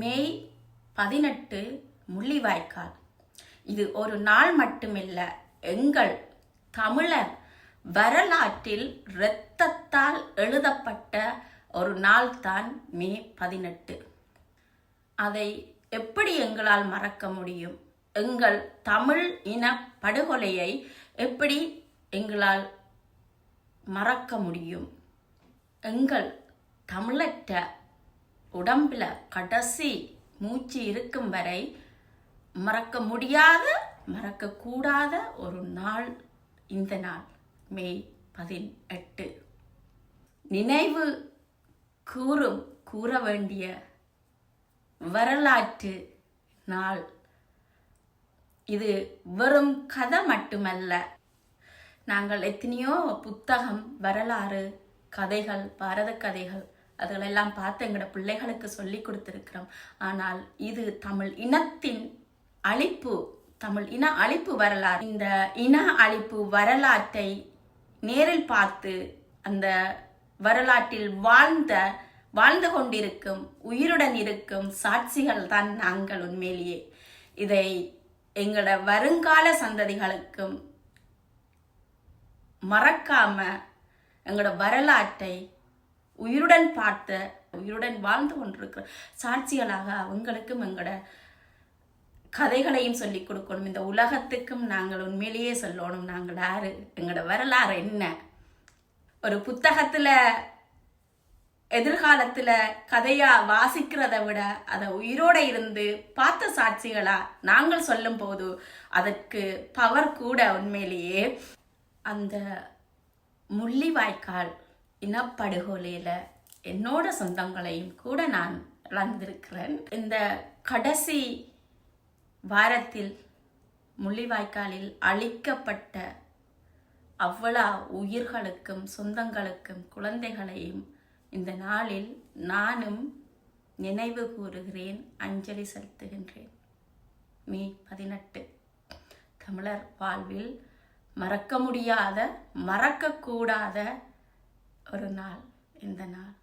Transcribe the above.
மே 18 முள்ளிவாய்க்கால். இது ஒரு நாள் மட்டுமில்லை, எங்கள் தமிழர் வரலாற்றில் இரத்தத்தால் எழுதப்பட்ட ஒரு நாள் தான் மே 18. அதை எப்படி எங்களால் மறக்க முடியும்? எங்கள் தமிழ் இன படுகொலையை எப்படி எங்களால் மறக்க முடியும்? எங்கள் தமிழற்ற உடம்புல கடைசி மூச்சு இருக்கும் வரை மறக்க முடியாத, மறக்கக்கூடாத ஒரு நாள் இந்த நாள், மே 18. நினைவு கூற வேண்டிய வரலாற்று நாள் இது. வெறும் கதை மட்டுமல்ல. நாங்கள் எத்தனையோ புத்தகம், வரலாறு, கதைகள், பாரத கதைகள் அதுகளெல்லாம் பார்த்து எங்களோட பிள்ளைகளுக்கு சொல்லி கொடுத்திருக்கிறோம். ஆனால் இது தமிழ் இனத்தின் அழிப்பு, தமிழ் இன அழிப்பு வரலாறு. இந்த இன அழிப்பு வரலாற்றை நேரில் பார்த்து அந்த வரலாற்றில் வாழ்ந்து கொண்டிருக்கும், உயிருடன் இருக்கும் சாட்சிகள் தான் நாங்கள். உண்மையிலேயே இதை எங்களோட வருங்கால சந்ததிகளுக்கும் மறக்காம எங்களோட வரலாற்றை உயிருடன் பார்த்த, உயிருடன் வாழ்ந்து கொண்டிருக்கிற சாட்சிகளாக அவங்களுக்கும் எங்களோட கதைகளையும் சொல்லிக் கொடுக்கணும். இந்த உலகத்துக்கும் நாங்கள் உண்மையிலேயே சொல்லணும், நாங்கள் யாரு, எங்களோட வரலாறு என்ன. ஒரு புத்தகத்துல எதிர்காலத்துல கதையா வாசிக்கிறத விட அதை உயிரோட இருந்து பார்த்த சாட்சிகளா நாங்கள் சொல்லும் போது அதற்கு பவர் கூட. உண்மையிலேயே அந்த முள்ளிவாய்க்கால் இனப்படுகொலையில என்னோட சொந்தங்களையும் கூட நான் இழந்திருக்கிறேன். இந்த கடைசி வாரத்தில் முள்ளிவாய்க்காலில் அழிக்கப்பட்ட அவ்வளோ உயிர்களுக்கும், சொந்தங்களுக்கும், குழந்தைகளையும் இந்த நாளில் நானும் நினைவு கூறுகிறேன், அஞ்சலி செலுத்துகின்றேன். மே 18 தமிழர் வாழ்வில் மறக்க முடியாத, மறக்கக்கூடாத ஒரு நாள் இந்த நாள்.